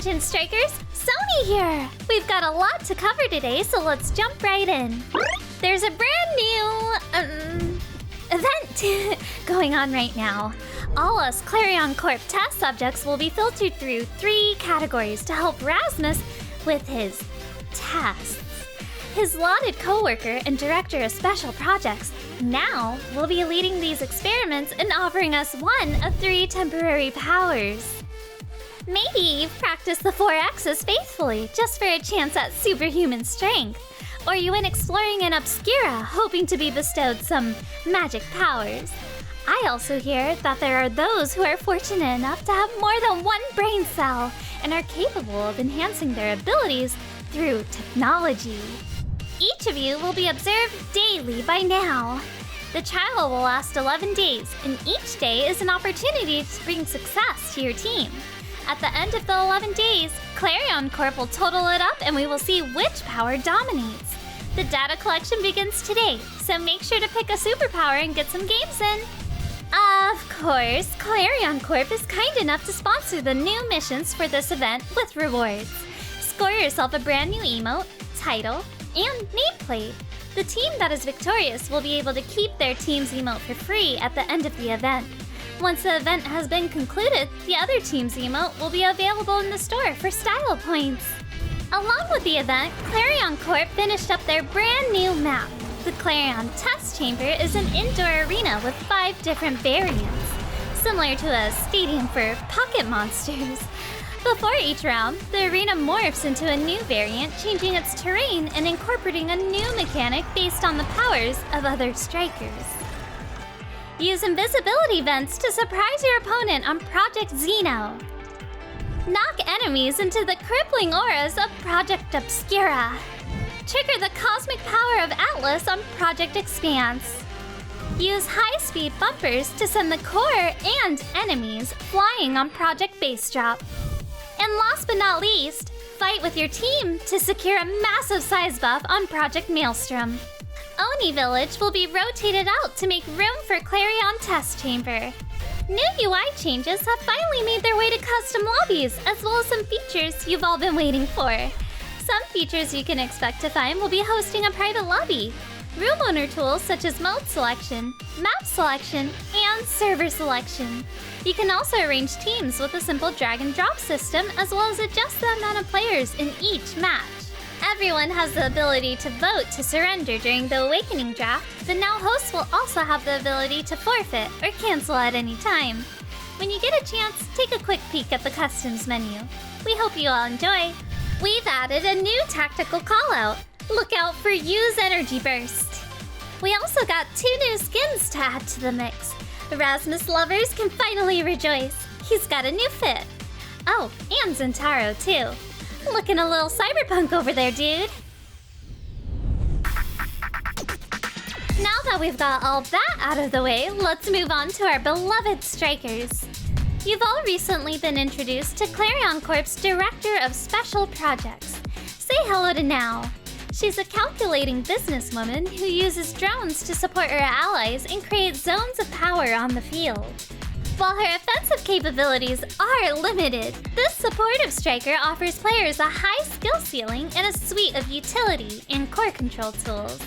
attention, strikers! Sony here! We've got a lot to cover today, so let's jump right in. There's a brand new, event going on right now. All us Clarion Corp test subjects will be filtered through 3 categories to help Rasmus with his tests. His lauded co-worker and director of special projects now will be leading these experiments and offering us 1 of 3 temporary powers. Maybe you've practiced the 4X's faithfully just for a chance at superhuman strength. Or you went exploring in Obscura hoping to be bestowed some magic powers. I also hear that there are those who are fortunate enough to have more than 1 brain cell and are capable of enhancing their abilities through technology. Each of you will be observed daily by now. The trial will last 11 days, and each day is an opportunity to bring success to your team. At the end of the 11 days, Clarion Corp will total it up and we will see which power dominates. The data collection begins today, so make sure to pick a superpower and get some games in. Of course, Clarion Corp is kind enough to sponsor the new missions for this event with rewards. Score yourself a brand new emote, title, and nameplate. The team that is victorious will be able to keep their team's emote for free at the end of the event. Once the event has been concluded, the other team's emote will be available in the store for style points. Along with the event, Clarion Corp finished up their brand new map. The Clarion Test Chamber is an indoor arena with 5 different variants, similar to a stadium for pocket monsters. Before each round, the arena morphs into a new variant, changing its terrain and incorporating a new mechanic based on the powers of other strikers. Use invisibility vents to surprise your opponent on Project Xeno. Knock enemies into the crippling auras of Project Obscura. Trigger the cosmic power of Atlas on Project Expanse. Use high-speed bumpers to send the core and enemies flying on Project Base Drop. And last but not least, fight with your team to secure a massive size buff on Project Maelstrom. Oni Village will be rotated out to make room for Clarion Test Chamber. New UI changes have finally made their way to custom lobbies, as well as some features you've all been waiting for. Some features you can expect to find will be hosting a private lobby, room owner tools such as mode selection, map selection, and server selection. You can also arrange teams with a simple drag and drop system, as well as adjust the amount of players in each match. Everyone has the ability to vote to surrender during the Awakening draft, but now hosts will also have the ability to forfeit or cancel at any time. When you get a chance, take a quick peek at the customs menu. We hope you all enjoy. We've added a new tactical callout. Look out for Use Energy Burst. We also got 2 new skins to add to the mix. Rasmus lovers can finally rejoice. He's got a new fit. Oh, and Zentaro too. Looking a little cyberpunk over there, dude. Now that we've got all that out of the way, let's move on to our beloved strikers. You've all recently been introduced to Clarion Corp's Director of Special Projects. Say hello to Now. She's a calculating businesswoman who uses drones to support her allies and create zones of power on the field. While her offensive capabilities are limited, this supportive striker offers players a high skill ceiling and a suite of utility and core control tools.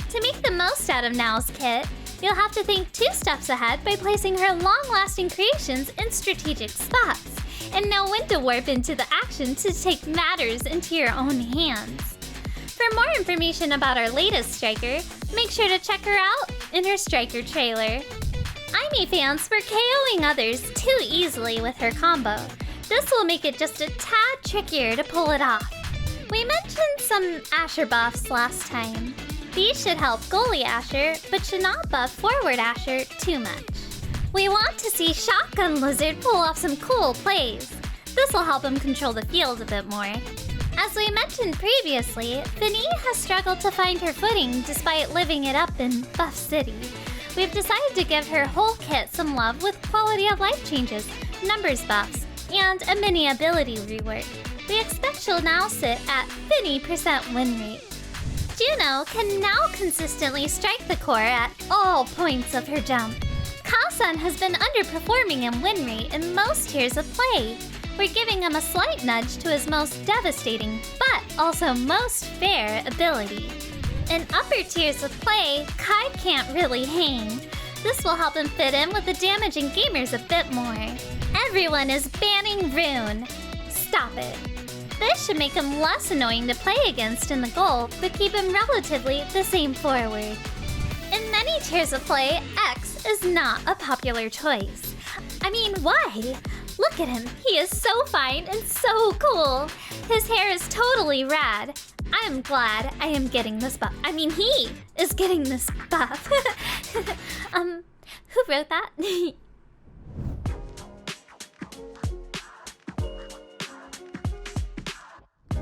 To make the most out of Now's kit, you'll have to think 2 steps ahead by placing her long-lasting creations in strategic spots, and know when to warp into the action to take matters into your own hands. For more information about our latest striker, make sure to check her out in her striker trailer. Aimee fans were KOing others too easily with her combo. This will make it just a tad trickier to pull it off. We mentioned some Asher buffs last time. These should help goalie Asher, but should not buff forward Asher too much. We want to see Shotgun Lizard pull off some cool plays. This will help him control the field a bit more. As we mentioned previously, Finny has struggled to find her footing despite living it up in Buff City. We've decided to give her whole kit some love with quality of life changes, numbers buffs, and a mini ability rework. We expect she'll now sit at 50% win rate. Juno can now consistently strike the core at all points of her jump. Kasan has been underperforming in win rate in most tiers of play. We're giving him a slight nudge to his most devastating, but also most fair ability. In upper tiers of play, Kai can't really hang. This will help him fit in with the damaging gamers a bit more. Everyone is banning Rune. Stop it. This should make him less annoying to play against in the goal, but keep him relatively the same forward. In many tiers of play, X is not a popular choice. I mean, why? Look at him. He is so fine and so cool. His hair is totally rad. I'm glad I am getting this buff. I mean, he is getting this buff. Who wrote that?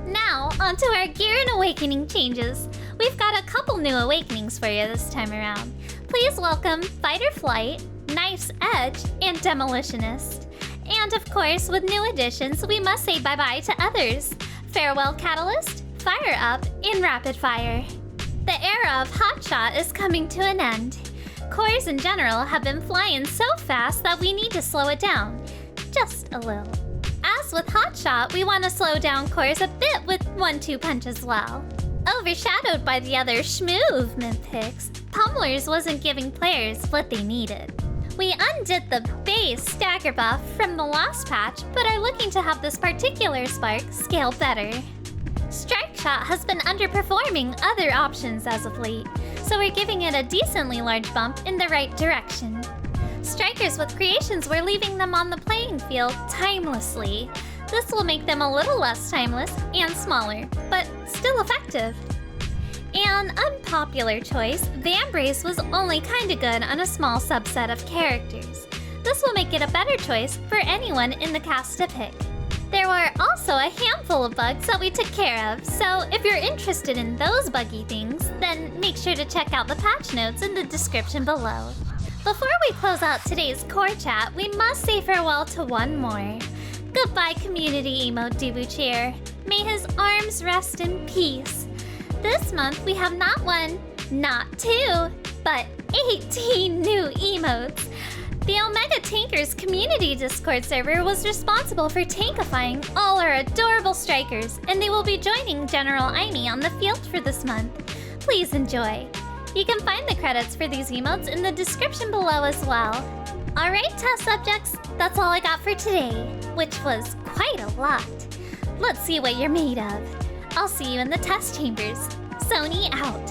Now, onto our Gear and Awakening changes. We've got a couple new awakenings for you this time around. Please welcome Fight or Flight, Knife's Edge, and Demolitionist. And of course, with new additions, we must say bye-bye to others. Farewell Catalyst, Fire Up, and Rapid Fire. The era of Hotshot is coming to an end. Cores in general have been flying so fast that we need to slow it down. Just a little. As with Hotshot, we want to slow down cores a bit with 1-2 punch as well. Overshadowed by the other schmoovement picks, Pummelers wasn't giving players what they needed. We undid the base stagger buff from the last patch, but are looking to have this particular spark scale better. Strike Shot has been underperforming other options as of late, so we're giving it a decently large bump in the right direction. Strikers with creations were leaving them on the playing field timelessly. This will make them a little less timeless and smaller, but still effective. An unpopular choice, Vambrace was only kinda good on a small subset of characters. This will make it a better choice for anyone in the cast to pick. There were also a handful of bugs that we took care of, so if you're interested in those buggy things, then make sure to check out the patch notes in the description below. Before we close out today's core chat, we must say farewell to one more. Goodbye, community emote Dubucheer. May his arms rest in peace. This month we have not one, not two, but 18 new emotes. The Omega Tankers community Discord server was responsible for tankifying all our adorable strikers, and they will be joining General Aimee on the field for this month. Please enjoy. You can find the credits for these emotes in the description below as well. Alright, test subjects, that's all I got for today, which was quite a lot. Let's see what you're made of. I'll see you in the test chambers. Sony out.